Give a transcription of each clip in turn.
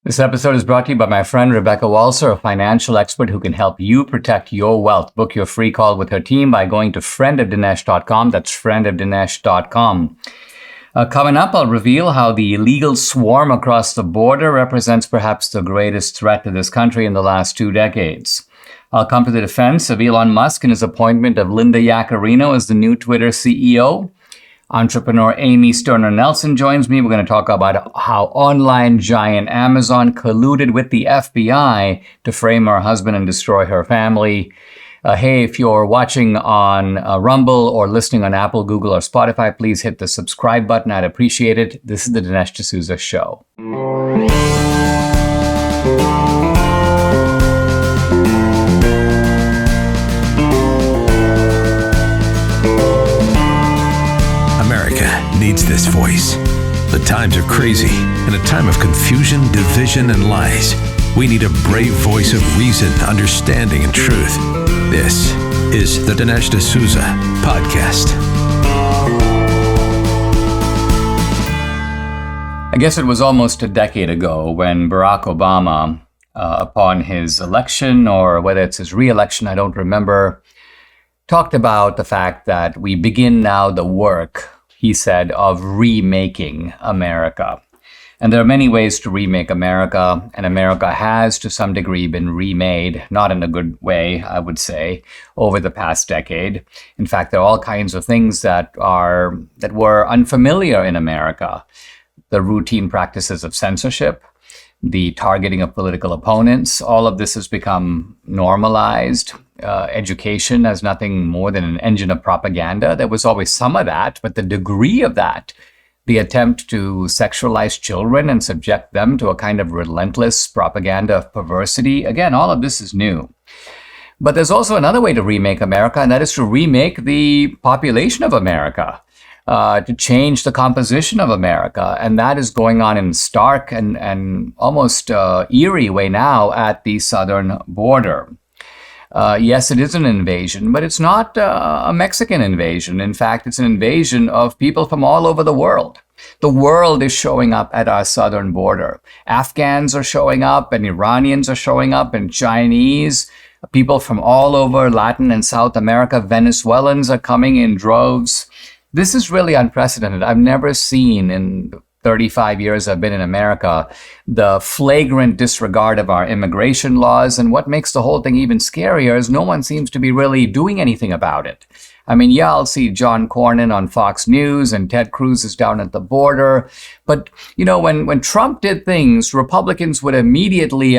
This episode is brought to you by my friend Rebecca Walser, a financial expert who can help you protect your wealth. Book your free call with her team by going to friendofdinesh.com. That's friendofdinesh.com. Coming up, I'll reveal how the illegal swarm across the border represents perhaps the greatest threat to this country in the last 2 decades. I'll come to the defense of Elon Musk and his appointment of Linda Yaccarino as the new Twitter CEO. Entrepreneur Amy Sterner Nelson joins me. We're going to talk about how online giant Amazon colluded with the FBI to frame her husband and destroy her family. Hey, if you're watching on Rumble or listening on Apple, Google, or Spotify, please hit the subscribe button. I'd appreciate it. This is the Dinesh D'Souza Show. Needs this voice. The times are crazy. In a time of confusion, division, and lies, we need a brave voice of reason, understanding, and truth. This is the Dinesh D'Souza Podcast. I guess it was almost a decade ago when Barack Obama, upon his election, or whether it's his re-election, I don't remember, talked about the fact that we begin now the work, he said, of remaking America. And there are many ways to remake America, and America has to some degree been remade, not in a good way, I would say, over the past decade. In fact, there are all kinds of things that were unfamiliar in America. The routine practices of censorship, the targeting of political opponents, all of this has become normalized. Education as nothing more than an engine of propaganda. There was always some of that, but the degree of that, the attempt to sexualize children and subject them to a kind of relentless propaganda of perversity, again, all of this is new. But there's also another way to remake America, and that is to remake the population of America, to change the composition of America. And that is going on in stark and almost eerie way now at the southern border. Yes, it is an invasion, but it's not a Mexican invasion. In fact, it's an invasion of people from all over the world. The world is showing up at our southern border. Afghans are showing up, and Iranians are showing up, and Chinese, people from all over Latin and South America, Venezuelans are coming in droves. This is really unprecedented. I've never seen in 35 years I've been in America, the flagrant disregard of our immigration laws. And what makes the whole thing even scarier is no one seems to be really doing anything about it. I mean, yeah, I'll see John Cornyn on Fox News and Ted Cruz is down at the border. But, you know, when Trump did things, Democrats would immediately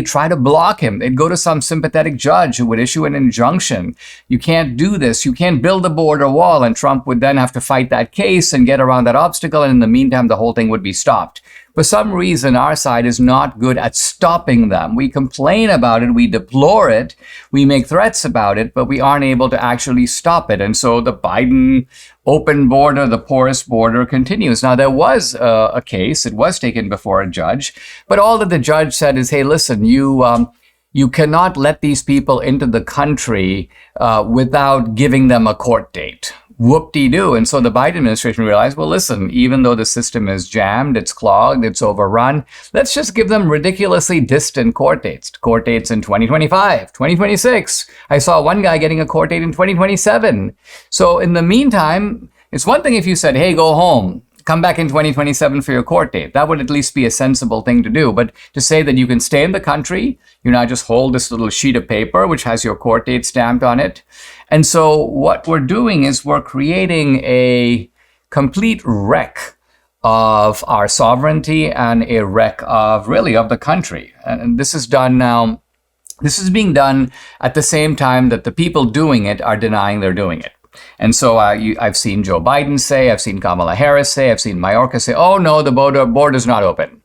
try to block him. They'd go to some sympathetic judge who would issue an injunction. You can't do this. You can't build a border wall. And Trump would then have to fight that case and get around that obstacle. And in the meantime, the whole thing would be stopped. For some reason, our side is not good at stopping them. We complain about it, we deplore it, we make threats about it, but we aren't able to actually stop it. And so the Biden open border, the porous border, continues. Now, there was a case, it was taken before a judge, but all that the judge said is, hey, listen, you cannot let these people into the country without giving them a court date. Whoop-de-doo. And so the Biden administration realized, well, listen, even though the system is jammed, it's clogged, it's overrun, let's just give them ridiculously distant court dates. Court dates in 2025, 2026. I saw one guy getting a court date in 2027. So in the meantime, it's one thing if you said, hey, go home, come back in 2027 for your court date. That would at least be a sensible thing to do. But to say that you can stay in the country, you now just hold this little sheet of paper which has your court date stamped on it. And so what we're doing is we're creating a complete wreck of our sovereignty and a wreck of the country. And this is done now. This is being done at the same time that the people doing it are denying they're doing it. And so I've seen Joe Biden say, I've seen Kamala Harris say, I've seen Mayorkas say, oh no, the border's not open.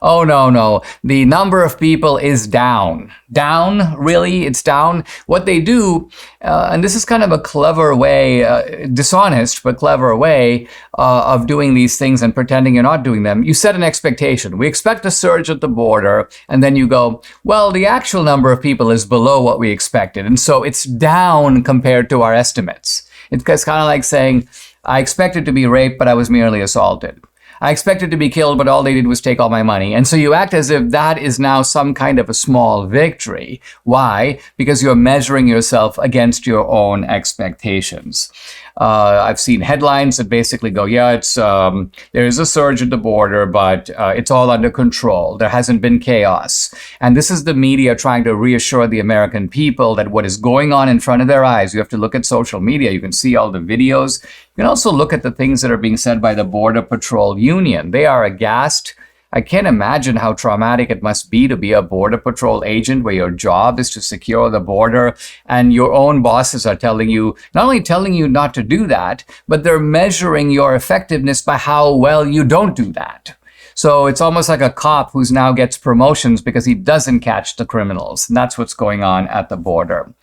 Oh, no, the number of people is down. Down? Really? It's down? What they do, and this is kind of a clever way, dishonest but clever way of doing these things and pretending you're not doing them. You set an expectation. We expect a surge at the border, and then you go, well, the actual number of people is below what we expected, and so it's down compared to our estimates. It's kind of like saying, I expected to be raped, but I was merely assaulted. I expected to be killed, but all they did was take all my money. And so you act as if that is now some kind of a small victory. Why? Because you're measuring yourself against your own expectations. I've seen headlines that basically go, there is a surge at the border, but it's all under control. There hasn't been chaos. And this is the media trying to reassure the American people that what is going on in front of their eyes, you have to look at social media, you can see all the videos. You can also look at the things that are being said by the Border Patrol Union. They are aghast. I can't imagine how traumatic it must be to be a Border Patrol agent where your job is to secure the border and your own bosses are telling you, not only telling you not to do that, but they're measuring your effectiveness by how well you don't do that. So it's almost like a cop who's now gets promotions because he doesn't catch the criminals. And that's what's going on at the border.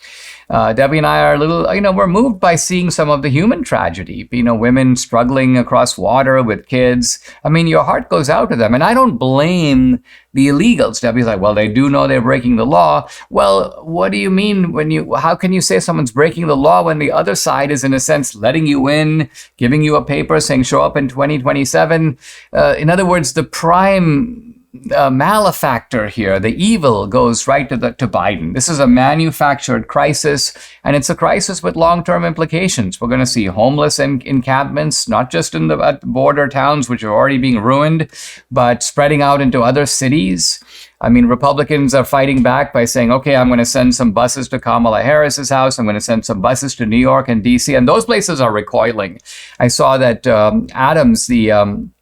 Debbie and I are a little, we're moved by seeing some of the human tragedy. Women struggling across water with kids. Your heart goes out to them. And I don't blame the illegals. Debbie's like, well, they do know they're breaking the law. Well, what do you mean how can you say someone's breaking the law when the other side is in a sense letting you in, giving you a paper saying show up in 2027? In other words, the prime malefactor here, the evil goes right to Biden. This is a manufactured crisis, and it's a crisis with long-term implications. We're going to see homeless encampments, not just in the border towns, which are already being ruined, but spreading out into other cities. Republicans are fighting back by saying, okay, I'm going to send some buses to Kamala Harris's house. I'm going to send some buses to New York and DC, and those places are recoiling. I saw that Adams, the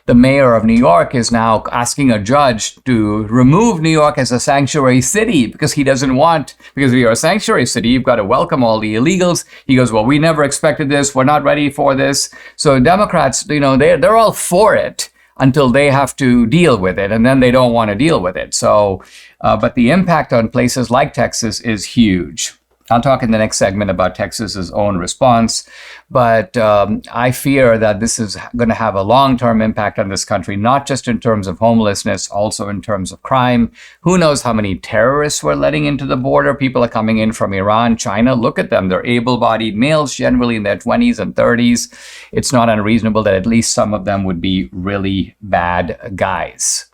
mayor of New York, is now asking a judge to remove New York as a sanctuary city because he doesn't want, because we are a sanctuary city, you've got to welcome all the illegals. He goes, well, we never expected this. We're not ready for this. So Democrats, they're all for it until they have to deal with it, and then they don't want to deal with it. So, but the impact on places like Texas is huge. I'll talk in the next segment about Texas's own response, but I fear that this is going to have a long-term impact on this country, not just in terms of homelessness, also in terms of crime. Who knows how many terrorists we're letting into the border? People are coming in from Iran, China. Look at them. They're able-bodied males, generally in their 20s and 30s. It's not unreasonable that at least some of them would be really bad guys.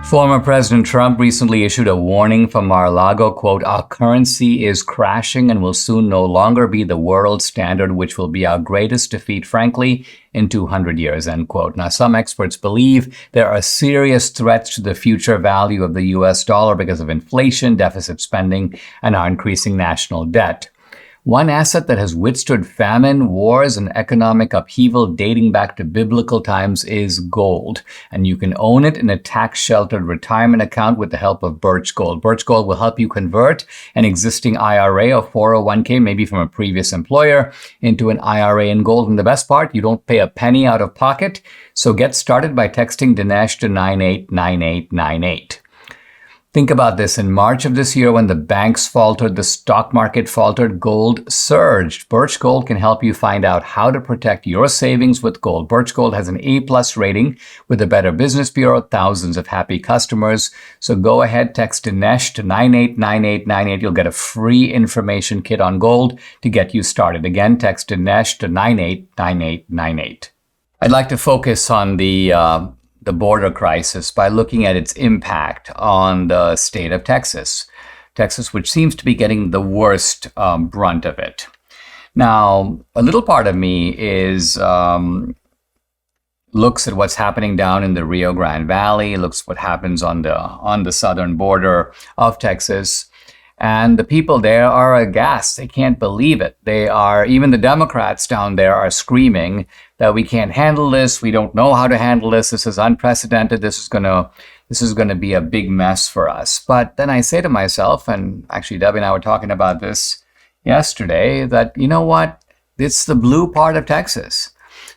Former President Trump recently issued a warning from Mar-a-Lago, quote, "Our currency is crashing and will soon no longer be the world standard, which will be our greatest defeat, frankly, in 200 years," end quote. Now, some experts believe there are serious threats to the future value of the U.S. dollar because of inflation, deficit spending, and our increasing national debt. One asset that has withstood famine, wars, and economic upheaval dating back to biblical times is gold. And you can own it in a tax-sheltered retirement account with the help of Birch Gold. Birch Gold will help you convert an existing IRA or 401k, maybe from a previous employer, into an IRA in gold. And the best part, you don't pay a penny out of pocket. So get started by texting Dinesh to 989898. Think about this. In March of this year, when the banks faltered, the stock market faltered, gold surged. Birch Gold can help you find out how to protect your savings with gold. Birch Gold has an A+ rating with the Better Business Bureau, thousands of happy customers. So go ahead, text Dinesh to 989898. You'll get a free information kit on gold to get you started. Again, text Dinesh to 989898. I'd like to focus on the border crisis by looking at its impact on the state of Texas, which seems to be getting the worst brunt of it. Now, a little part of me is looks at what's happening down in the Rio Grande Valley, looks what happens on the southern border of Texas. And the people there are aghast. They can't believe it. Even the Democrats down there are screaming that we can't handle this. We don't know how to handle this. This is unprecedented. This is going to be a big mess for us. But then I say to myself, and actually Debbie and I were talking about this yesterday, that you know what? It's the blue part of Texas.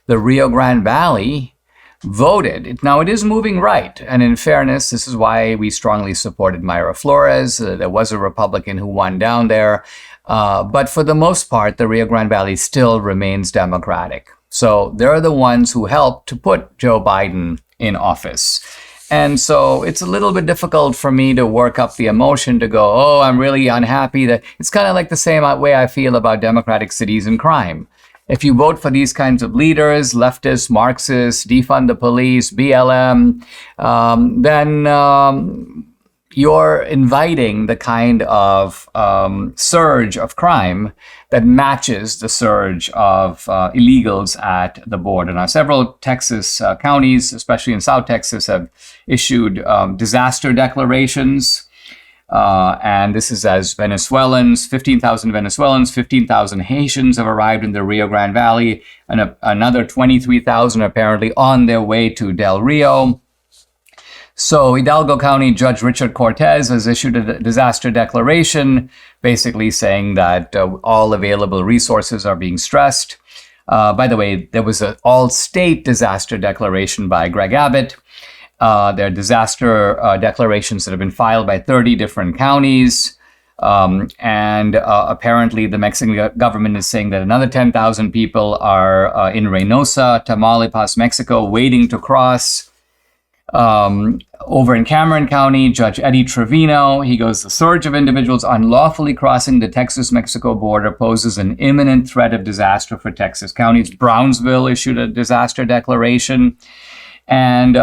The Rio Grande Valley voted. Now, it is moving right. And in fairness, this is why we strongly supported Mayra Flores. There was a Republican who won down there. But for the most part, the Rio Grande Valley still remains Democratic. So they're the ones who helped to put Joe Biden in office. And so it's a little bit difficult for me to work up the emotion to go, oh, I'm really unhappy. That it's kind of like the same way I feel about Democratic cities and crime. If you vote for these kinds of leaders, leftists, Marxists, defund the police, BLM, then you're inviting the kind of surge of crime that matches the surge of illegals at the border. Now, several Texas counties, especially in South Texas, have issued disaster declarations. And this is as Venezuelans, 15,000 Venezuelans, 15,000 Haitians have arrived in the Rio Grande Valley, and another 23,000 apparently on their way to Del Rio. So Hidalgo County Judge Richard Cortez has issued a disaster declaration, basically saying that all available resources are being stressed. By the way, there was an all-state disaster declaration by Greg Abbott. There are disaster declarations that have been filed by 30 different counties. And apparently the Mexican government is saying that another 10,000 people are in Reynosa, Tamaulipas, Mexico, waiting to cross. Over in Cameron County, Judge Eddie Trevino, he goes, the surge of individuals unlawfully crossing the Texas-Mexico border poses an imminent threat of disaster for Texas counties. Brownsville issued a disaster declaration. And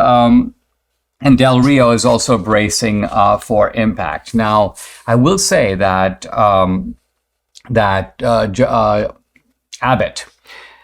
Del Rio is also bracing for impact. Now, I will say that Abbott,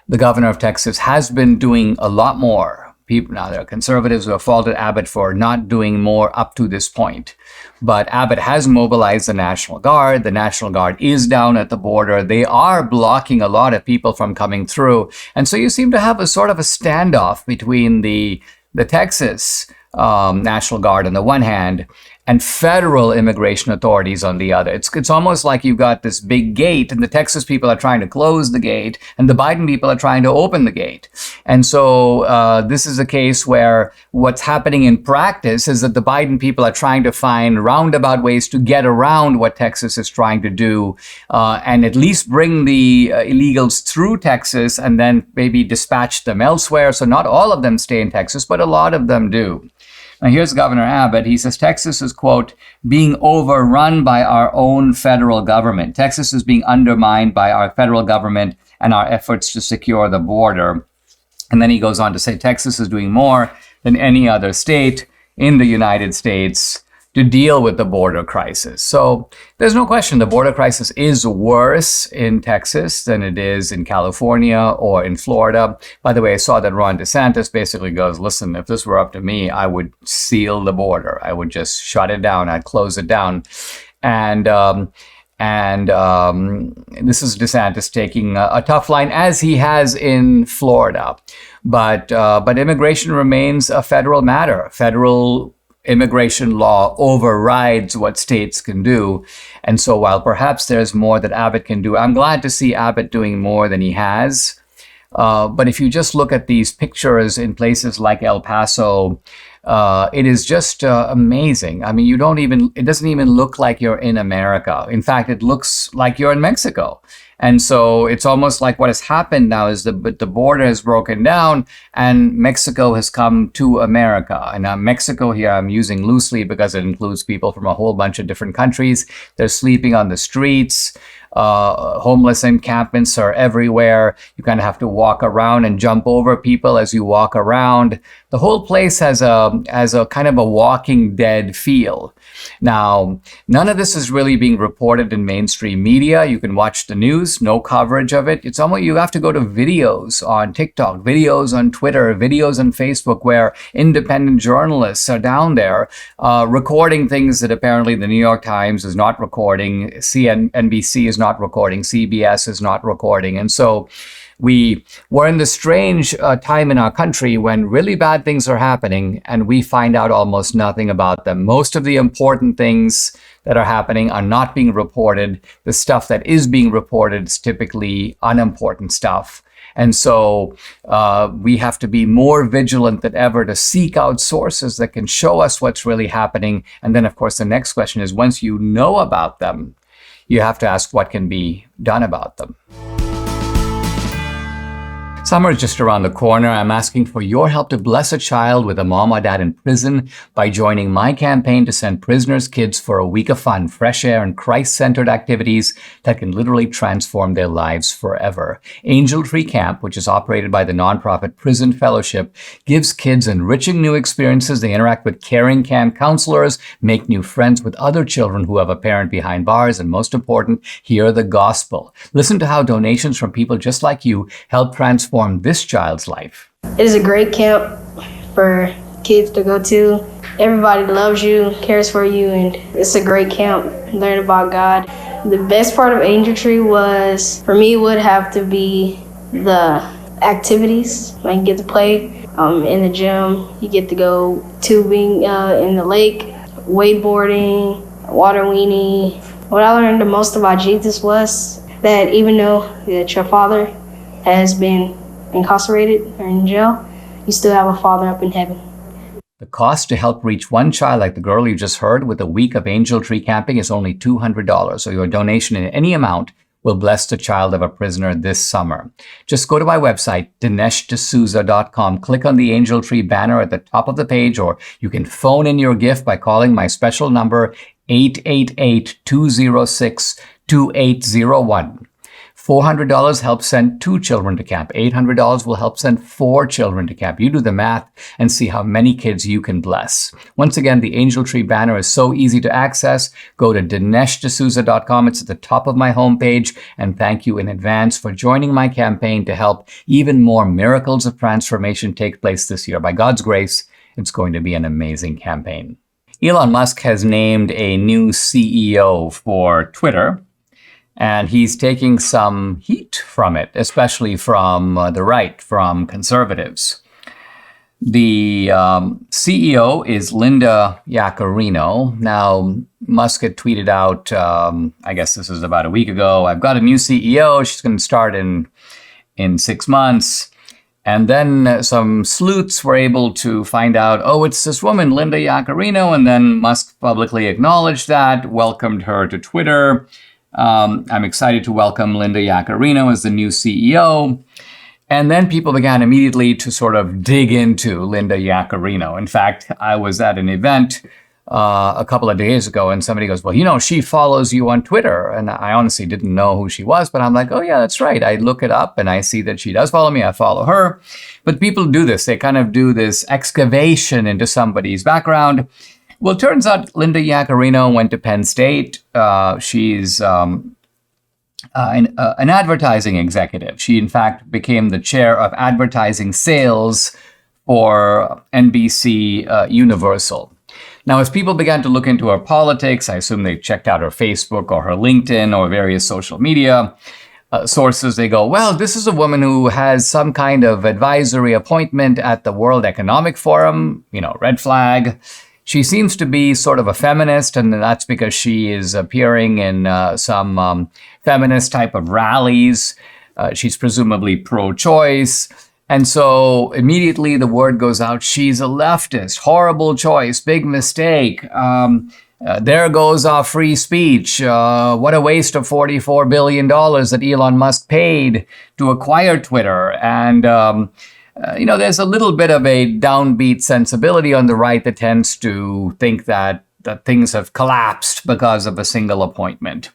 the governor of Texas, has been doing a lot more. Now, there are conservatives who have faulted Abbott for not doing more up to this point. But Abbott has mobilized the National Guard. The National Guard is down at the border. They are blocking a lot of people from coming through. And so you seem to have a sort of a standoff between the Texas National Guard on the one hand and federal immigration authorities on the other. It's almost like you've got this big gate, and the Texas people are trying to close the gate, and the Biden people are trying to open the gate. And so this is a case where what's happening in practice is that the Biden people are trying to find roundabout ways to get around what Texas is trying to do, and at least bring the illegals through Texas and then maybe dispatch them elsewhere. So not all of them stay in Texas, but a lot of them do. Now, here's Governor Abbott. He says Texas is, quote, being overrun by our own federal government. Texas is being undermined by our federal government and our efforts to secure the border. And then he goes on to say Texas is doing more than any other state in the United States to deal with the border crisis. So there's no question the border crisis is worse in Texas than it is in California or in Florida. By the way, I saw that Ron DeSantis basically goes, listen, if this were up to me, I would seal the border. I would just shut it down. I'd close it down. And this is DeSantis taking a tough line, as he has in Florida. But immigration remains a federal matter. Federal immigration law overrides what states can do. And so while perhaps there's more that Abbott can do, I'm glad to see Abbott doing more than he has. But if you just look at these pictures in places like El Paso, it is just amazing. I mean, it doesn't even look like you're in America. In fact, it looks like you're in Mexico. And so it's almost like what has happened now is the border has broken down and Mexico has come to America. And Mexico here I'm using loosely because it includes people from a whole bunch of different countries. They're sleeping on the streets. Homeless encampments are everywhere. You kind of have to walk around and jump over people as you walk around. The whole place has a kind of a Walking Dead feel. Now, none of this is really being reported in mainstream media. You can watch the news, no coverage of it. It's almost, you have to go to videos on TikTok, videos on Twitter, videos on Facebook, where independent journalists are down there recording things that apparently the New York Times is not recording, NBC is not recording, CBS is not recording. And so we're in the strange time in our country when really bad things are happening and we find out almost nothing about them. Most of the important things that are happening are not being reported. The stuff that is being reported is typically unimportant stuff. And so we have to be more vigilant than ever to seek out sources that can show us what's really happening. And then, of course, the next question is, once you know about them, you have to ask what can be done about them. Summer is just around the corner. I'm asking for your help to bless a child with a mom or dad in prison by joining my campaign to send prisoners' kids for a week of fun, fresh air, and Christ-centered activities that can literally transform their lives forever. Angel Tree Camp, which is operated by the nonprofit Prison Fellowship, gives kids enriching new experiences. They interact with caring camp counselors, make new friends with other children who have a parent behind bars, and most important, hear the gospel. Listen to how donations from people just like you help transform this child's life. It is a great camp for kids to go to. Everybody loves you, cares for you, and it's a great camp. Learn about God. The best part of Angel Tree was, for me, would have to be the activities. Like you get to play in the gym, you get to go tubing in the lake, wakeboarding, water weenie. What I learned the most about Jesus was that even though that your father has been incarcerated or in jail, you still have a father up in heaven. The cost to help reach one child like the girl you just heard with a week of Angel Tree camping is only $200, so your donation in any amount will bless the child of a prisoner this summer. Just go to my website, DineshD'Souza.com, click on the Angel Tree banner at the top of the page, or you can phone in your gift by calling my special number, 888-206-2801. $400 helps send 2 children to camp. $800 will help send 4 children to camp. You do the math and see how many kids you can bless. Once again, the Angel Tree banner is so easy to access. Go to DineshD'Souza.com. It's at the top of my homepage. And thank you in advance for joining my campaign to help even more miracles of transformation take place this year. By God's grace, it's going to be an amazing campaign. Elon Musk has named a new CEO for Twitter. And he's taking some heat from it, especially from the right, from conservatives. The CEO is Linda Yaccarino. Now, Musk had tweeted out, I guess this was about a week ago, I've got a new CEO. She's going to start in 6 months. And then some sleuths were able to find out, oh, it's this woman, Linda Yaccarino. And then Musk publicly acknowledged that, welcomed her to Twitter. I'm excited to welcome Linda Yaccarino as the new CEO. And then people began immediately to sort of dig into Linda Yaccarino. In fact, I was at an event a couple of days ago and somebody goes, well, she follows you on Twitter. And I honestly didn't know who she was, but I'm like, oh yeah, that's right. I look it up and I see that she does follow me. I follow her. But people do this. They kind of do this excavation into somebody's background. Well, it turns out Linda Yaccarino went to Penn State. She's an advertising executive. She, in fact, became the chair of advertising sales for NBC Universal. Now, as people began to look into her politics, I assume they checked out her Facebook or her LinkedIn or various social media sources. They go, well, this is a woman who has some kind of advisory appointment at the World Economic Forum, red flag. She seems to be sort of a feminist, and that's because she is appearing in some feminist type of rallies. She's presumably pro-choice. And so immediately the word goes out, she's a leftist, horrible choice, big mistake. There goes our free speech. What a waste of $44 billion that Elon Musk paid to acquire Twitter. And there's a little bit of a downbeat sensibility on the right that tends to think that things have collapsed because of a single appointment.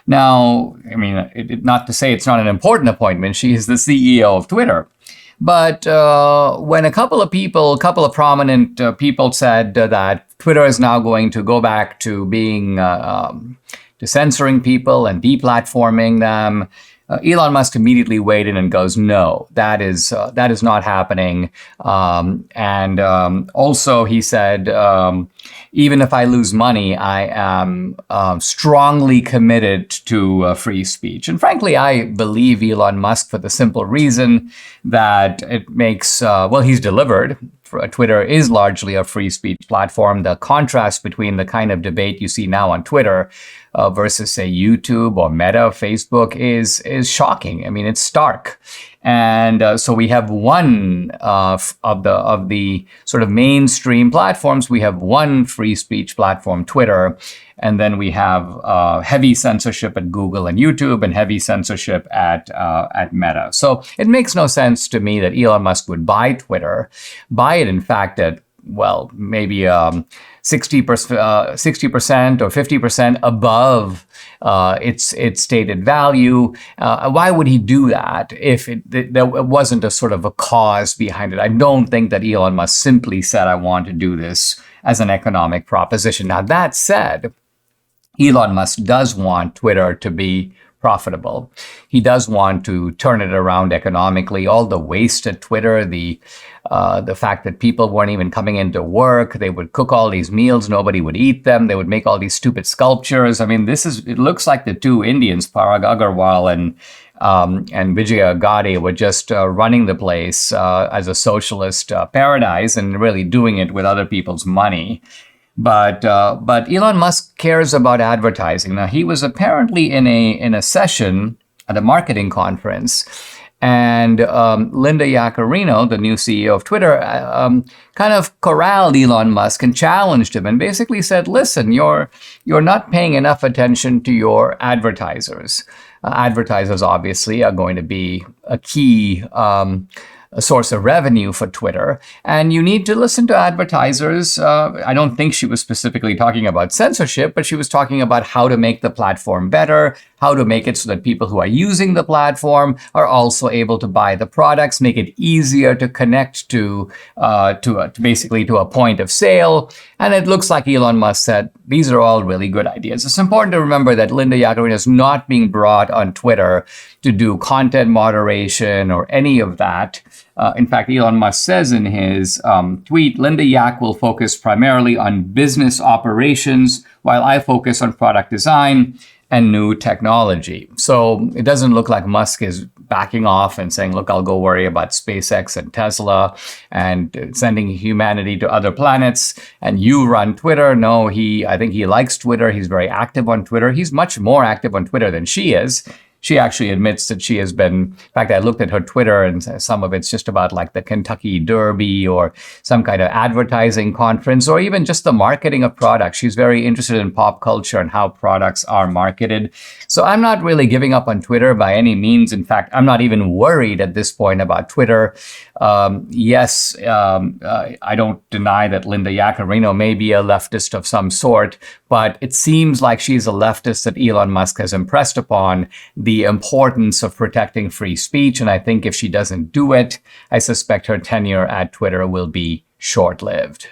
Now, not to say it's not an important appointment. She is the CEO of Twitter. But when a couple of prominent people said that Twitter is now going to go back to being, to censoring people and deplatforming them, Elon Musk immediately weighed in and goes, no, that is not happening. And also he said, even if I lose money, I am strongly committed to free speech. And frankly, I believe Elon Musk for the simple reason that it makes, he's delivered. Twitter is largely a free speech platform. The contrast between the kind of debate you see now on Twitter versus, say, YouTube or Meta, Facebook is shocking. It's stark. And so we have one of the sort of mainstream platforms. We have one free speech platform, Twitter, and then we have heavy censorship at Google and YouTube, and heavy censorship at Meta. So it makes no sense to me that Elon Musk would buy Twitter, buy it in fact at, well, maybe 60% or 50% above its stated value. Why would he do that if there wasn't a sort of a cause behind it? I don't think that Elon Musk simply said, I want to do this as an economic proposition. Now, that said, Elon Musk does want Twitter to be profitable. He does want to turn it around economically. All the waste at Twitter, the fact that people weren't even coming into work, they would cook all these meals, nobody would eat them, they would make all these stupid sculptures. I mean, it looks like the two Indians, Parag Agarwal and Vijaya Gadde, were just running the place as a socialist paradise and really doing it with other people's money. But Elon Musk cares about advertising. Now, he was apparently in a session at a marketing conference, and Linda Yaccarino, the new CEO of Twitter, kind of corralled Elon Musk and challenged him and basically said, listen, you're not paying enough attention to your advertisers. Advertisers obviously are going to be a key a source of revenue for Twitter, and you need to listen to advertisers. I don't think she was specifically talking about censorship, but she was talking about how to make the platform better, how to make it so that people who are using the platform are also able to buy the products, make it easier to connect to basically to a point of sale. And it looks like Elon Musk said, these are all really good ideas. It's important to remember that Linda Yaccarino is not being brought on Twitter to do content moderation or any of that. In fact, Elon Musk says in his tweet, Linda Yack will focus primarily on business operations, while I focus on product design and new technology. So it doesn't look like Musk is backing off and saying, look, I'll go worry about SpaceX and Tesla and sending humanity to other planets, and you run Twitter. No, I think he likes Twitter. He's very active on Twitter. He's much more active on Twitter than she is. She actually admits that she has been, in fact, I looked at her Twitter and some of it's just about like the Kentucky Derby or some kind of advertising conference or even just the marketing of products. She's very interested in pop culture and how products are marketed. So I'm not really giving up on Twitter by any means. In fact, I'm not even worried at this point about Twitter. I don't deny that Linda Yaccarino may be a leftist of some sort, but it seems like she's a leftist that Elon Musk has impressed upon the importance of protecting free speech. And I think if she doesn't do it, I suspect her tenure at Twitter will be short-lived.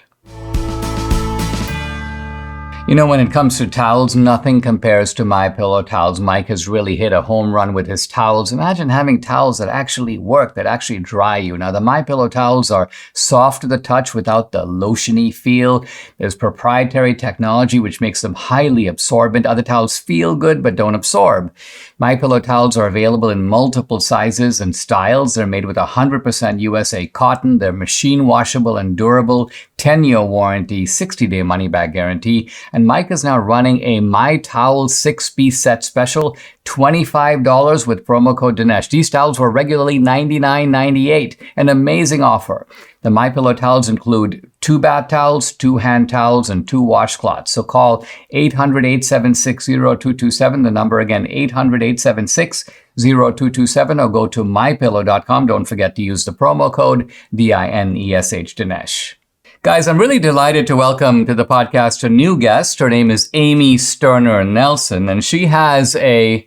You know, when it comes to towels, nothing compares to MyPillow towels. Mike has really hit a home run with his towels. Imagine having towels that actually work, that actually dry you. Now, the MyPillow towels are soft to the touch without the lotiony feel. There's proprietary technology which makes them highly absorbent. Other towels feel good but don't absorb. MyPillow towels are available in multiple sizes and styles. They're made with 100% USA cotton. They're machine washable and durable, 10-year warranty, 60-day money-back guarantee. And Mike is now running a My Towel 6-piece set special, $25 with promo code Dinesh. These towels were regularly $99.98, an amazing offer. The MyPillow towels include 2 bath towels, 2 hand towels, and 2 washcloths. So call 800-876-0227. The number again, 800-876-0227, or go to mypillow.com. Don't forget to use the promo code DINESH Dinesh. Guys, I'm really delighted to welcome to the podcast a new guest. Her name is Amy Sterner Nelson, and she has a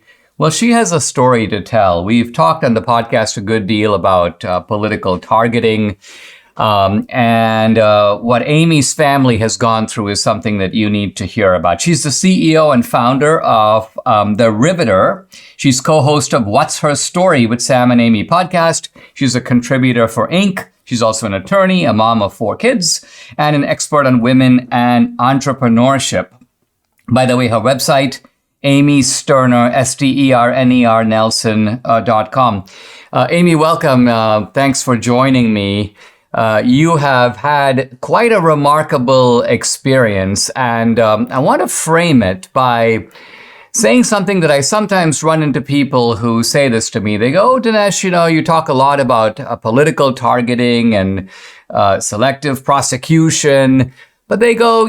story to tell. We've talked on the podcast a good deal about political targeting, and what Amy's family has gone through is something that you need to hear about. She's the CEO and founder of The Riveter. She's co-host of What's Her Story with Sam and Amy podcast. She's a contributor for Inc. She's also an attorney, a mom of 4 kids, and an expert on women and entrepreneurship. By the way, her website, Amy Sterner, STERNER Nelson.com. Amy, welcome. Thanks for joining me. You have had quite a remarkable experience, and I want to frame it by saying something that I sometimes run into people who say this to me. They go, "Oh, Dinesh, you talk a lot about political targeting and selective prosecution." But they go,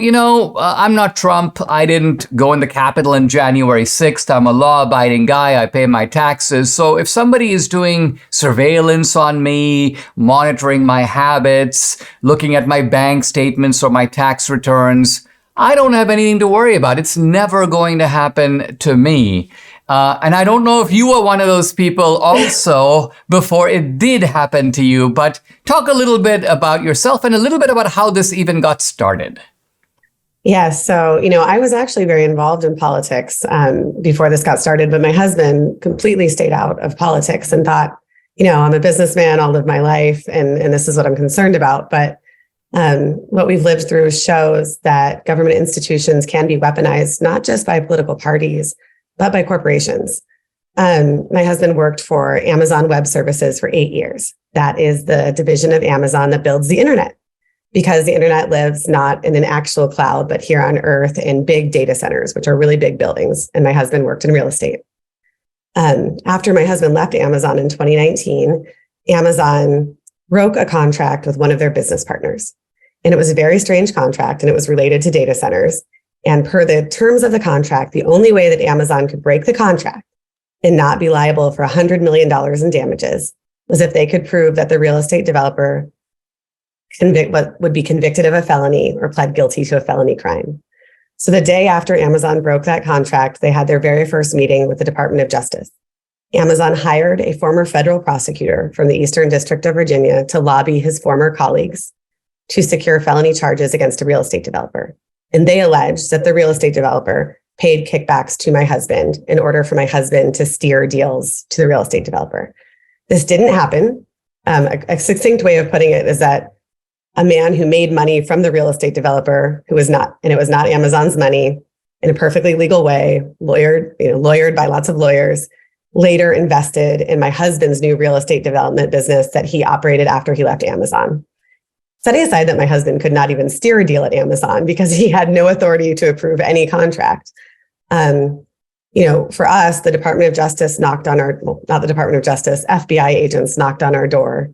I'm not Trump. I didn't go in the Capitol on January 6th. I'm a law-abiding guy. I pay my taxes. So if somebody is doing surveillance on me, monitoring my habits, looking at my bank statements or my tax returns, I don't have anything to worry about. It's never going to happen to me. And I don't know if you were one of those people also before it did happen to you, but talk a little bit about yourself and a little bit about how this even got started. Yeah, so, I was actually very involved in politics before this got started, but my husband completely stayed out of politics and thought, I'm a businessman, I'll live my life, and this is what I'm concerned about. But what we've lived through shows that government institutions can be weaponized, not just by political parties, but by corporations. My husband worked for Amazon Web Services for 8 years. That is the division of Amazon that builds the internet, because the internet lives not in an actual cloud, but here on Earth in big data centers, which are really big buildings. And my husband worked in real estate. After my husband left Amazon in 2019, Amazon broke a contract with one of their business partners. And it was a very strange contract, and it was related to data centers. And per the terms of the contract, the only way that Amazon could break the contract and not be liable for $100 million in damages was if they could prove that the real estate developer would be convicted of a felony or pled guilty to a felony crime. So the day after Amazon broke that contract, they had their very first meeting with the Department of Justice. Amazon hired a former federal prosecutor from the Eastern District of Virginia to lobby his former colleagues to secure felony charges against a real estate developer. And they alleged that the real estate developer paid kickbacks to my husband in order for my husband to steer deals to the real estate developer. This didn't happen. A succinct way of putting it is that a man who made money from the real estate developer, it was not Amazon's money, in a perfectly legal way, lawyered by lots of lawyers, later invested in my husband's new real estate development business that he operated after he left Amazon. Setting aside that my husband could not even steer a deal at Amazon because he had no authority to approve any contract. For us, the Department of Justice not the Department of Justice, FBI agents knocked on our door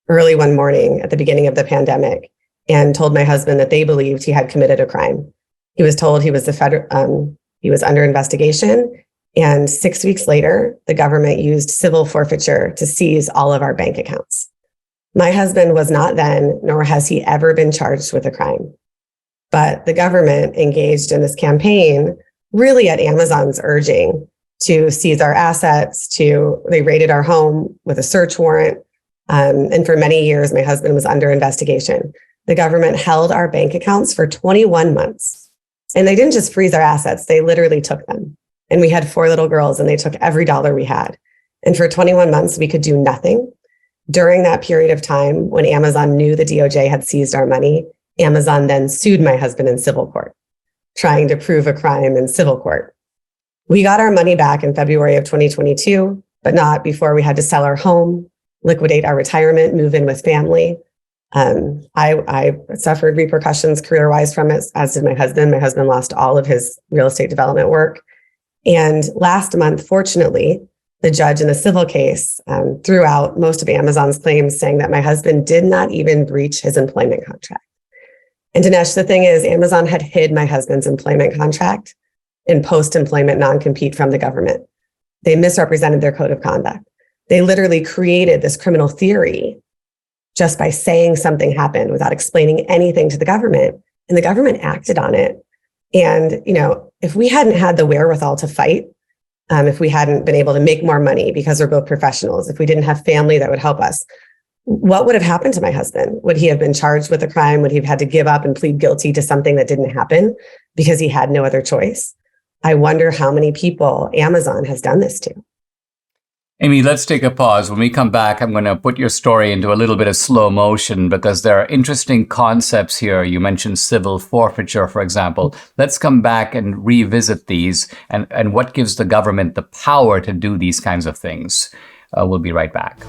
early one morning at the beginning of the pandemic and told my husband that they believed he had committed a crime. He was told he was he was under investigation. And 6 weeks later, the government used civil forfeiture to seize all of our bank accounts. My husband was not then, nor has he ever been charged with a crime. But the government engaged in this campaign really at Amazon's urging to seize our assets, they raided our home with a search warrant. And for many years, my husband was under investigation. The government held our bank accounts for 21 months. And they didn't just freeze our assets, they literally took them. And we had 4 little girls, and they took every dollar we had. And for 21 months, we could do nothing. During that period of time, when Amazon knew the DOJ had seized our money, Amazon then sued my husband in civil court, trying to prove a crime in civil court. We got our money back in February of 2022, but not before we had to sell our home, liquidate our retirement, move in with family. I suffered repercussions career-wise from it, as did my husband. My husband lost all of his real estate development work. And last month, fortunately, the judge in the civil case threw out most of Amazon's claims, saying that my husband did not even breach his employment contract. And Dinesh, the thing is, Amazon had hid my husband's employment contract in post-employment non-compete from the government. They misrepresented their code of conduct. They literally created this criminal theory just by saying something happened without explaining anything to the government. And the government acted on it. And, if we hadn't had the wherewithal to fight, if we hadn't been able to make more money because we're both professionals, if we didn't have family that would help us, what would have happened to my husband? Would he have been charged with a crime? Would he have had to give up and plead guilty to something that didn't happen because he had no other choice? I wonder how many people Amazon has done this to. Amy, let's take a pause. When we come back, I'm going to put your story into a little bit of slow motion because there are interesting concepts here. You mentioned civil forfeiture, for example. Let's come back and revisit these and what gives the government the power to do these kinds of things. We'll be right back.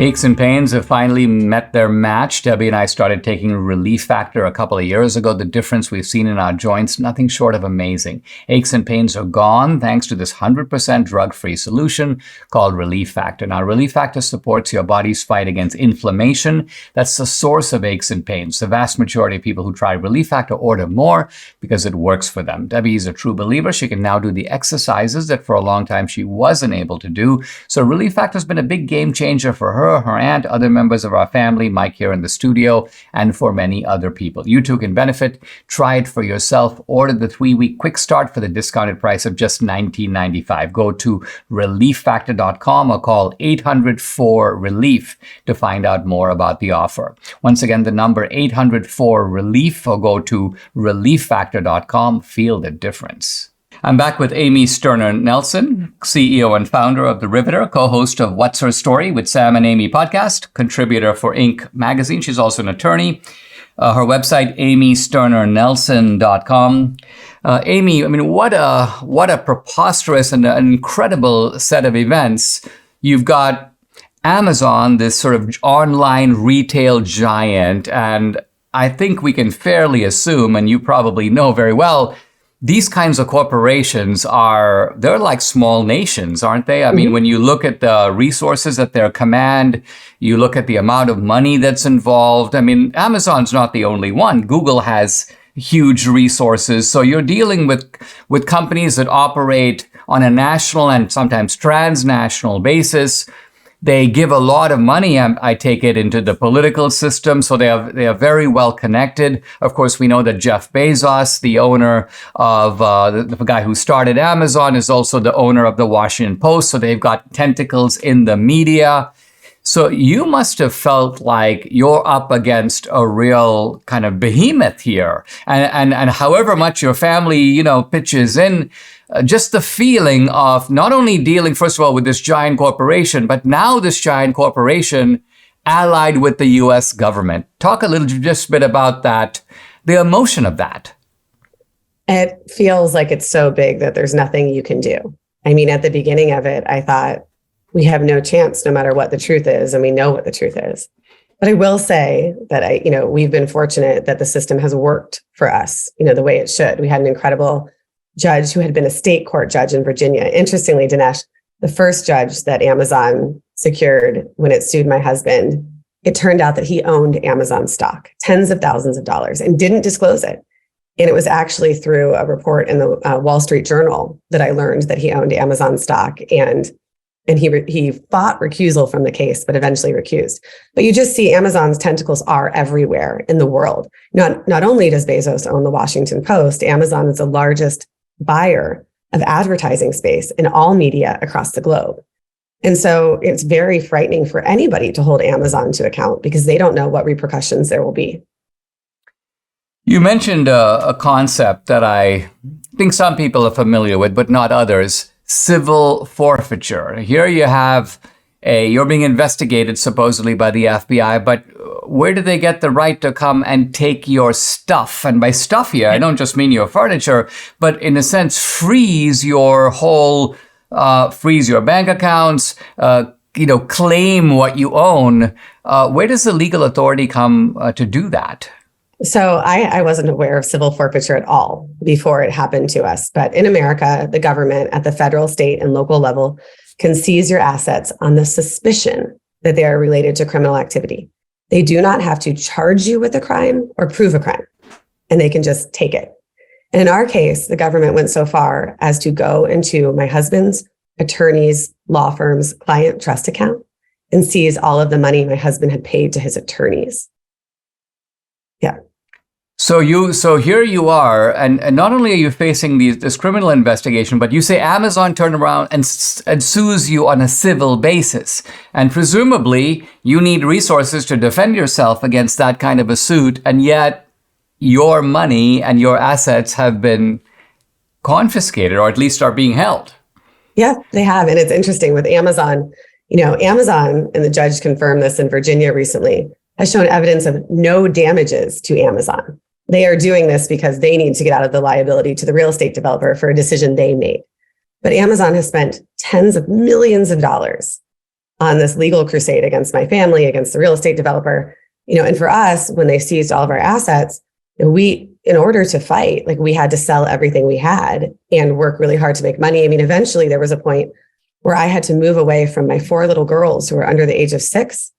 Aches and pains have finally met their match. Debbie and I started taking Relief Factor a couple of years ago. The difference we've seen in our joints, nothing short of amazing. Aches and pains are gone thanks to this 100% drug-free solution called Relief Factor. Now, Relief Factor supports your body's fight against inflammation. That's the source of aches and pains. The vast majority of people who try Relief Factor order more because it works for them. Debbie is a true believer. She can now do the exercises that for a long time she wasn't able to do. So Relief Factor has been a big game changer for her, her aunt, other members of our family, Mike here in the studio, and for many other people. You too can benefit. Try it for yourself. Order the 3-week quick start for the discounted price of just $19.95. Go to relieffactor.com or call 800-4-RELIEF to find out more about the offer. Once again, the number 800-4-RELIEF or go to relieffactor.com. Feel the difference. I'm back with Amy Sterner Nelson, CEO and founder of The Riveter, co-host of What's Her Story with Sam and Amy podcast, contributor for Inc. magazine. She's also an attorney. Her website, amysternernelson.com. Amy, I mean, what a preposterous and an incredible set of events. You've got Amazon, this sort of online retail giant, and I think we can fairly assume, and you probably know very well, these kinds of corporations they're like small nations, aren't they? I mean, when you look at the resources at their command, you look at the amount of money that's involved. I mean, Amazon's not the only one. Google has huge resources. So you're dealing with companies that operate on a national and sometimes transnational basis. They give a lot of money, I take it, into the political system, so they are very well connected. Of course, we know that Jeff Bezos, the owner of the guy who started Amazon, is also the owner of the Washington Post, so they've got tentacles in the media. So you must have felt like you're up against a real kind of behemoth here. And however much your family, pitches in, just the feeling of not only dealing, first of all, with this giant corporation, but now this giant corporation allied with the U.S. government. Talk just a bit about that, the emotion of that. It feels like it's so big that there's nothing you can do. I mean, at the beginning of it, I thought we have no chance no matter what the truth is, and we know what the truth is. But I will say that we've been fortunate that the system has worked for us, the way it should. We had an incredible judge who had been a state court judge in Virginia. Interestingly, Dinesh, the first judge that Amazon secured when it sued my husband, it turned out that he owned Amazon stock, tens of thousands of dollars, and didn't disclose it. And it was actually through a report in the Wall Street Journal that I learned that he owned Amazon stock, and he fought recusal from the case, but eventually recused. But you just see Amazon's tentacles are everywhere in the world. Not only does Bezos own the Washington Post, Amazon is the largest buyer of advertising space in all media across the globe. And so it's very frightening for anybody to hold Amazon to account because they don't know what repercussions there will be. You mentioned a concept that I think some people are familiar with, but not others, civil forfeiture. Here you have you're being investigated supposedly by the FBI, but where do they get the right to come and take your stuff? And by stuff here, I don't just mean your furniture, but in a sense, freeze your bank accounts, claim what you own. Where does the legal authority come to do that? So I wasn't aware of civil forfeiture at all before it happened to us. But in America, the government at the federal, state, and local level can seize your assets on the suspicion that they are related to criminal activity. They do not have to charge you with a crime or prove a crime, and they can just take it. And in our case, the government went so far as to go into my husband's attorney's law firm's client trust account and seize all of the money my husband had paid to his attorneys. Yeah. So here you are, and not only are you facing this criminal investigation, but you say Amazon turned around and sues you on a civil basis. And presumably, you need resources to defend yourself against that kind of a suit, and yet your money and your assets have been confiscated, or at least are being held. Yeah, they have. And it's interesting with Amazon, Amazon, and the judge confirmed this in Virginia recently, has shown evidence of no damages to Amazon. They are doing this because they need to get out of the liability to the real estate developer for a decision they made. But Amazon has spent tens of millions of dollars on this legal crusade against my family, against the real estate developer. And for us, when they seized all of our assets, in order to fight, like, we had to sell everything we had and work really hard to make money. I mean, eventually there was a point where I had to move away from my 4 little girls who were under the age of 6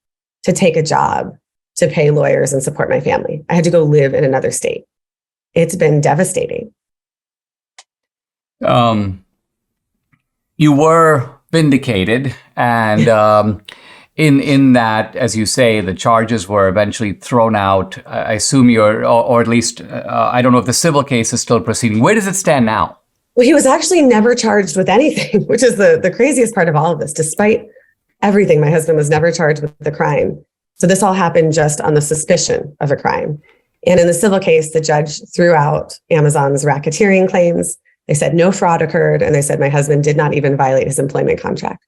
to take a job, to pay lawyers and support my family. I had to go live in another state. It's been devastating. You were vindicated, and in that, as you say, the charges were eventually thrown out. I assume or at least, I don't know if the civil case is still proceeding. Where does it stand now? Well, he was actually never charged with anything, which is the craziest part of all of this. Despite everything, my husband was never charged with the crime. So this all happened just on the suspicion of a crime. And in the civil case, the judge threw out Amazon's racketeering claims. They said no fraud occurred, and they said my husband did not even violate his employment contract.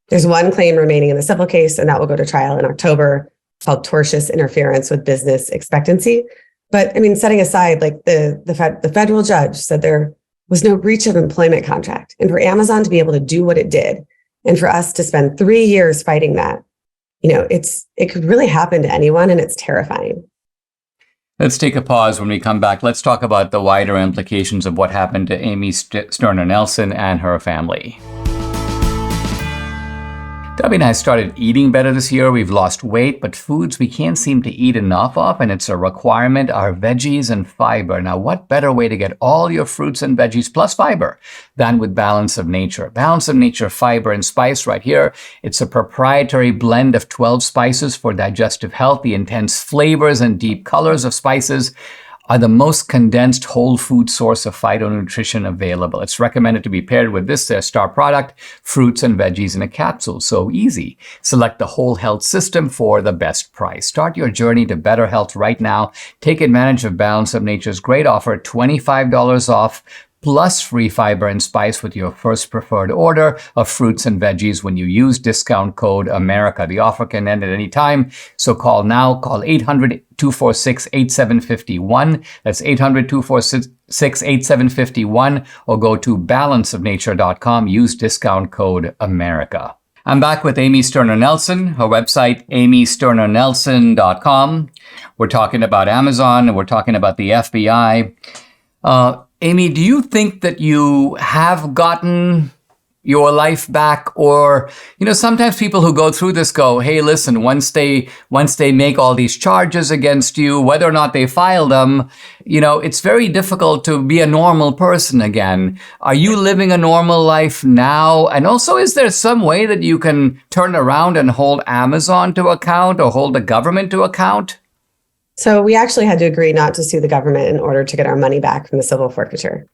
There's one claim remaining in the civil case, and that will go to trial in October. It's called tortious interference with business expectancy. But I mean, setting aside, like, the federal judge said there was no breach of employment contract. And for Amazon to be able to do what it did, and for us to spend 3 years fighting that, it could really happen to anyone, and it's terrifying. Let's take a pause. When we come back, let's talk about the wider implications of what happened to Amy Sterner Nelson and her family. Debbie and I started eating better this year. We've lost weight, but foods we can't seem to eat enough of, and it's a requirement, are veggies and fiber. Now, what better way to get all your fruits and veggies plus fiber than with Balance of Nature? Balance of Nature fiber and spice right here. It's a proprietary blend of 12 spices for digestive health. The intense flavors and deep colors of spices are the most condensed whole food source of phytonutrition available. It's recommended to be paired with this, their star product, fruits and veggies in a capsule. So easy. Select the whole health system for the best price. Start your journey to better health right now. Take advantage of Balance of Nature's great offer, $25 off plus free fiber and spice with your first preferred order of fruits and veggies when you use discount code AMERICA. The offer can end at any time, so call now. Call 800-246-8751. That's 800-246-8751, or go to balanceofnature.com. Use discount code AMERICA. I'm back with Amy Sterner Nelson, her website, amysternernelson.com. We're talking about Amazon, and we're talking about the FBI. Amy, do you think that you have gotten your life back? Or, sometimes people who go through this go, hey, listen, once they make all these charges against you, whether or not they file them, it's very difficult to be a normal person again. Are you living a normal life now? And also, is there some way that you can turn around and hold Amazon to account or hold the government to account? So we actually had to agree not to sue the government in order to get our money back from the civil forfeiture.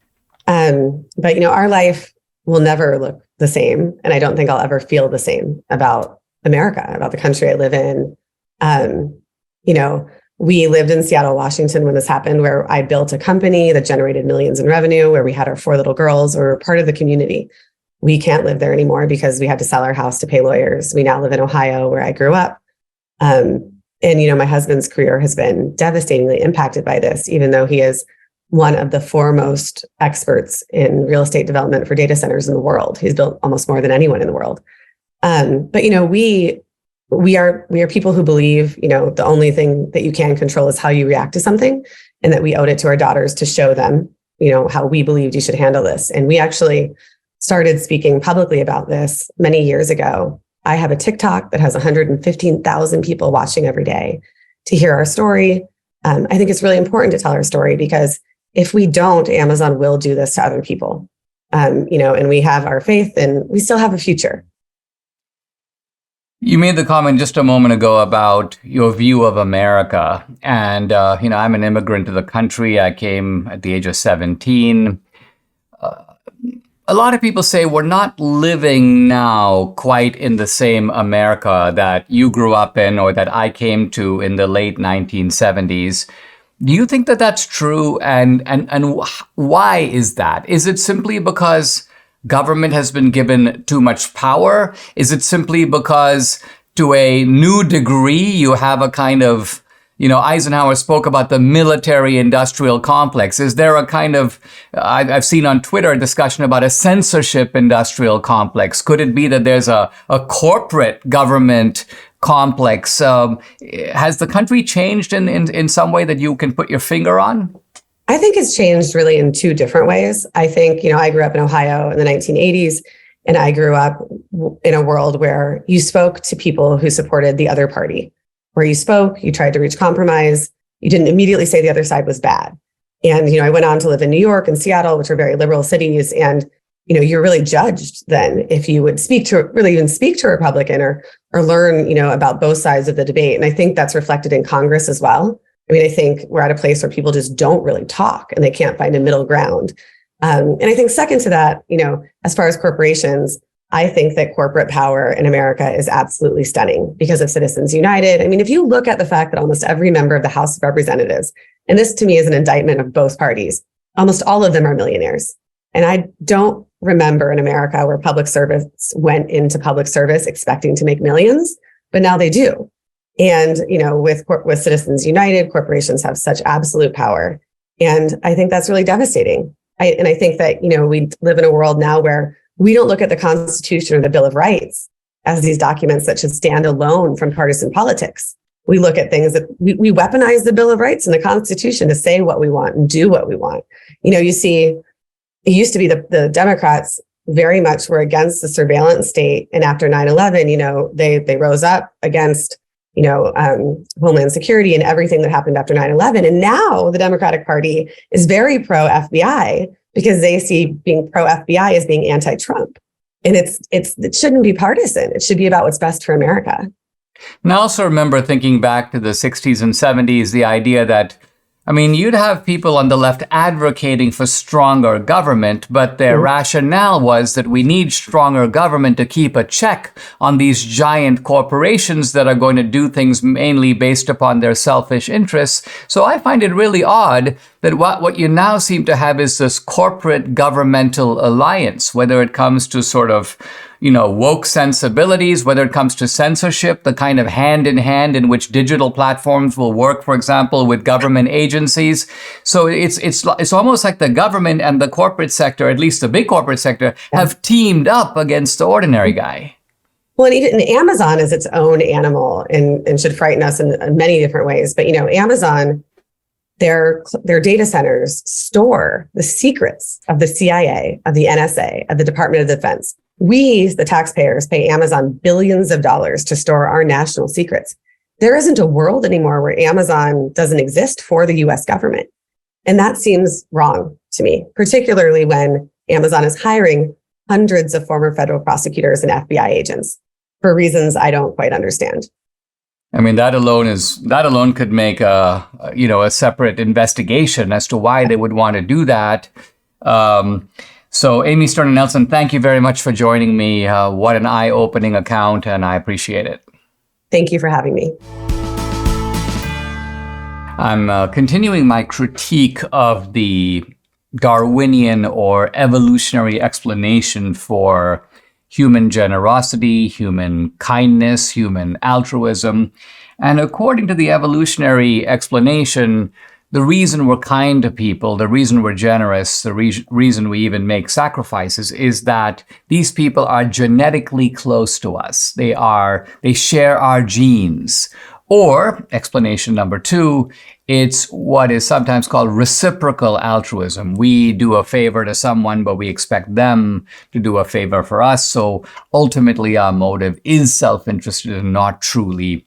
But our life will never look the same. And I don't think I'll ever feel the same about America, about the country I live in. We lived in Seattle, Washington when this happened, where I built a company that generated millions in revenue, where we had our 4 little girls, or part of the community. We can't live there anymore because we had to sell our house to pay lawyers. We now live in Ohio, where I grew up. And my husband's career has been devastatingly impacted by this, even though he is one of the foremost experts in real estate development for data centers in the world. He's built almost more than anyone in the world. But we are people who believe, the only thing that you can control is how you react to something, and that we owed it to our daughters to show them, how we believed you should handle this. And we actually started speaking publicly about this many years ago. I have a TikTok that has 115,000 people watching every day to hear our story. I think it's really important to tell our story, because if we don't, Amazon will do this to other people. And we have our faith, and we still have a future. You made the comment just a moment ago about your view of America. And, I'm an immigrant to the country. I came at the age of 17. A lot of people say we're not living now quite in the same America that you grew up in, or that I came to in the late 1970s. Do you think that that's true? And why is that? Is it simply because government has been given too much power? Is it simply because, to a new degree, you have a kind of Eisenhower spoke about the military-industrial complex. Is there a kind of, I've seen on Twitter a discussion about a censorship-industrial complex? Could it be that there's a corporate government complex? Has the country changed in some way that you can put your finger on? I think it's changed really in two different ways. I think, I grew up in Ohio in the 1980s, and I grew up in a world where you spoke to people who supported the other party. Where you spoke, you tried to reach compromise. You didn't immediately say the other side was bad. And, I went on to live in New York and Seattle, which are very liberal cities. And, you're really judged then if you would even speak to a Republican or learn, about both sides of the debate. And I think that's reflected in Congress as well. I think we're at a place where people just don't really talk and they can't find a middle ground. And I think second to that, as far as corporations, I think that corporate power in America is absolutely stunning because of Citizens United. If you look at the fact that almost every member of the House of Representatives, and this to me is an indictment of both parties, almost all of them are millionaires. And I don't remember in America where public service went into public service expecting to make millions, but now they do. And, with Citizens United, corporations have such absolute power. And I think that's really devastating. I think that, we live in a world now where we don't look at the Constitution or the Bill of Rights as these documents that should stand alone from partisan politics. We look at things that we weaponize the Bill of Rights and the Constitution to say what we want and do what we want. You see, it used to be the Democrats very much were against the surveillance state. And after 9/11, they rose up against, Homeland Security and everything that happened after 9/11. And now the Democratic Party is very pro-FBI because they see being pro-FBI as being anti-Trump. And it shouldn't be partisan. It should be about what's best for America. And I also remember thinking back to the 60s and 70s, the idea that, you'd have people on the left advocating for stronger government, but their rationale was that we need stronger government to keep a check on these giant corporations that are going to do things mainly based upon their selfish interests. So I find it really odd that what you now seem to have is this corporate governmental alliance, whether it comes to sort of, woke sensibilities, whether it comes to censorship, the kind of hand in hand in which digital platforms will work, for example, with government agencies. So it's almost like the government and the corporate sector, at least the big corporate sector, have teamed up against the ordinary guy. Well, and even Amazon is its own animal and should frighten us in many different ways. But, Amazon, their data centers store the secrets of the CIA, of the NSA, of the Department of Defense. We, the taxpayers, pay Amazon billions of dollars to store our national secrets. There isn't a world anymore where Amazon doesn't exist for the US government. And that seems wrong to me, particularly when Amazon is hiring hundreds of former federal prosecutors and FBI agents for reasons I don't quite understand. That alone could make a separate investigation as to why they would want to do that. So Amy Stern and Nelson, thank you very much for joining me. What an eye-opening account, and I appreciate it. Thank you for having me. I'm continuing my critique of the Darwinian or evolutionary explanation for human generosity, human kindness, human altruism. And according to the evolutionary explanation, the reason we're kind to people, the reason we're generous, the reason we even make sacrifices is that these people are genetically close to us. They share our genes. Or, explanation number two, it's what is sometimes called reciprocal altruism. We do a favor to someone, but we expect them to do a favor for us. So ultimately, our motive is self-interested and not truly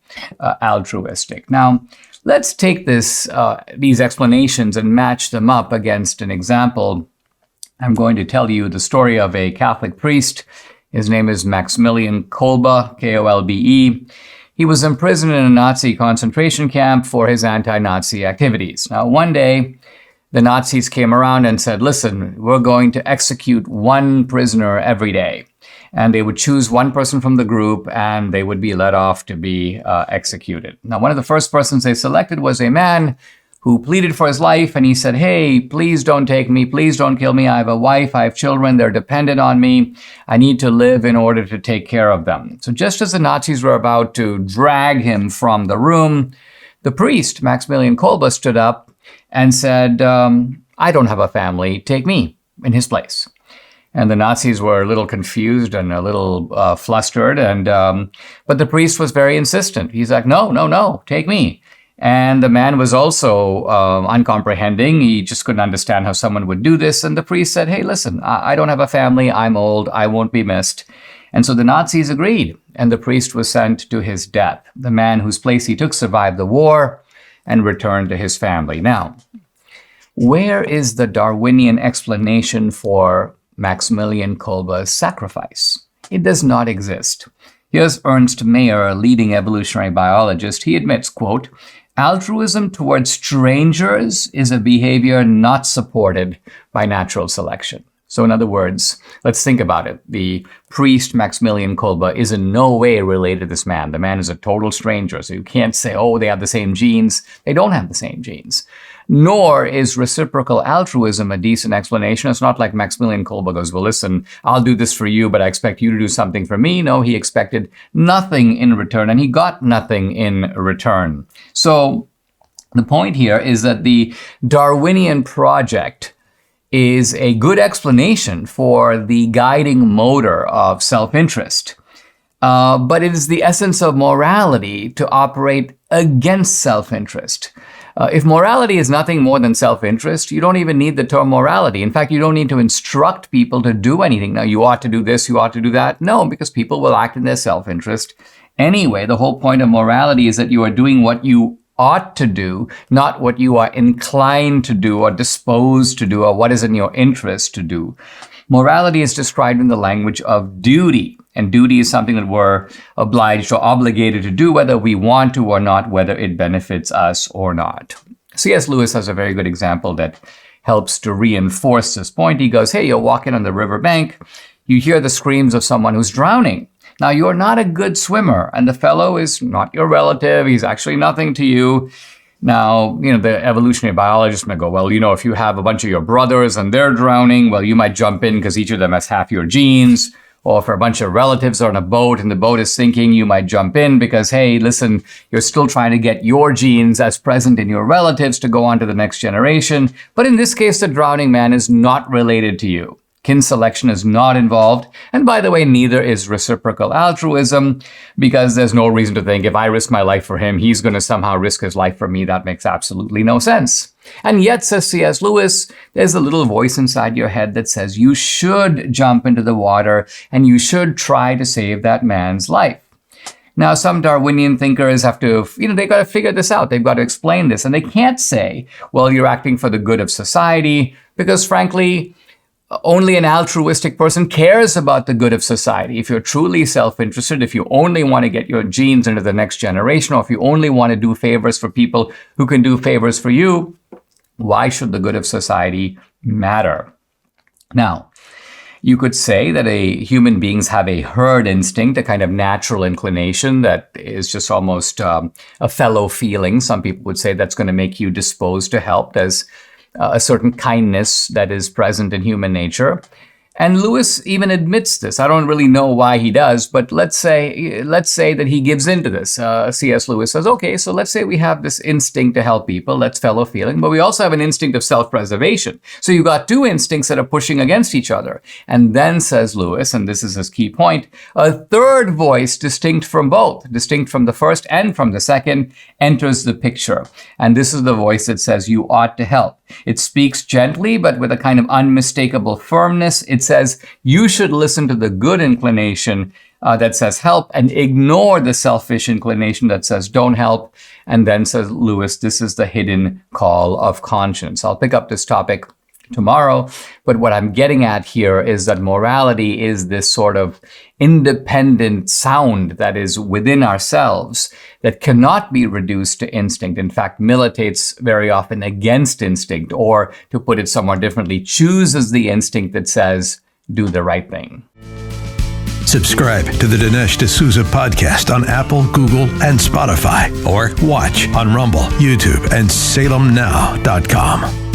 altruistic. Now, let's take these explanations and match them up against an example. I'm going to tell you the story of a Catholic priest. His name is Maximilian Kolbe, Kolbe. He was imprisoned in a Nazi concentration camp for his anti-Nazi activities. Now, one day, the Nazis came around and said, listen, we're going to execute one prisoner every day. And they would choose one person from the group and they would be let off to be executed. Now, one of the first persons they selected was a man who pleaded for his life. And he said, hey, please don't take me. Please don't kill me. I have a wife. I have children. They're dependent on me. I need to live in order to take care of them. So just as the Nazis were about to drag him from the room, the priest, Maximilian Kolbe, stood up and said, I don't have a family, take me in his place. And the Nazis were a little confused and a little flustered. But the priest was very insistent. He's like, no, take me. And the man was also uncomprehending. He just couldn't understand how someone would do this. And the priest said, hey, listen, I don't have a family. I'm old. I won't be missed. And so the Nazis agreed. And the priest was sent to his death. The man whose place he took survived the war and returned to his family. Now, where is the Darwinian explanation for Maximilian Kolbe's sacrifice? It does not exist. Here's Ernst Mayr, a leading evolutionary biologist. He admits, quote, altruism towards strangers is a behavior not supported by natural selection. So in other words, let's think about it. The priest Maximilian Kolbe is in no way related to this man. The man is a total stranger. So you can't say, oh, they have the same genes. They don't have the same genes. Nor is reciprocal altruism a decent explanation. It's not like Maximilian Kolbe goes, well, listen, I'll do this for you, but I expect you to do something for me. No, he expected nothing in return, and he got nothing in return. So the point here is that the Darwinian project is a good explanation for the guiding motor of self-interest. But it is the essence of morality to operate against self-interest. If morality is nothing more than self-interest, you don't even need the term morality. In fact, you don't need to instruct people to do anything. Now, you ought to do this, you ought to do that. No, because people will act in their self-interest anyway. The whole point of morality is that you are doing what you ought to do, not what you are inclined to do or disposed to do or what is in your interest to do. Morality is described in the language of duty. And duty is something that we're obliged or obligated to do whether we want to or not, whether it benefits us or not. C.S. Lewis has a very good example that helps to reinforce this point. He goes, hey, you're walking on the riverbank. You hear the screams of someone who's drowning. Now, you're not a good swimmer, and the fellow is not your relative. He's actually nothing to you. Now, the evolutionary biologist might go, well, if you have a bunch of your brothers and they're drowning, well, you might jump in because each of them has half your genes. Or if a bunch of relatives are on a boat and the boat is sinking, you might jump in because, hey, listen, you're still trying to get your genes as present in your relatives to go on to the next generation. But in this case, the drowning man is not related to you. Kin selection is not involved. And by the way, neither is reciprocal altruism, because there's no reason to think if I risk my life for him, he's going to somehow risk his life for me. That makes absolutely no sense. And yet, says C.S. Lewis, there's a little voice inside your head that says you should jump into the water and you should try to save that man's life. Now, some Darwinian thinkers have to, they've got to figure this out. They've got to explain this. And they can't say, well, you're acting for the good of society, because frankly, only an altruistic person cares about the good of society. If you're truly self-interested, if you only want to get your genes into the next generation, or if you only want to do favors for people who can do favors for you, why should the good of society matter? Now, you could say that human beings have a herd instinct, a kind of natural inclination that is just almost a fellow feeling. Some people would say that's going to make you disposed to help. There's a certain kindness that is present in human nature. And Lewis even admits this. I don't really know why he does, but let's say that he gives into this. C.S. Lewis says, okay, so let's say we have this instinct to help people. That's fellow feeling. But we also have an instinct of self-preservation. So you've got two instincts that are pushing against each other. And then, says Lewis, and this is his key point, a third voice distinct from both, distinct from the first and from the second, enters the picture. And this is the voice that says you ought to help. It speaks gently, but with a kind of unmistakable firmness. It says you should listen to the good inclination that says help and ignore the selfish inclination that says don't help. And then, says Lewis, this is the hidden call of conscience. I'll pick up this topic tomorrow, but what I'm getting at here is that morality is this sort of independent sound that is within ourselves that cannot be reduced to instinct. In fact, militates very often against instinct, or to put it somewhat differently, chooses the instinct that says, do the right thing. Subscribe to the Dinesh D'Souza podcast on Apple, Google, and Spotify, or watch on Rumble, YouTube, and SalemNow.com.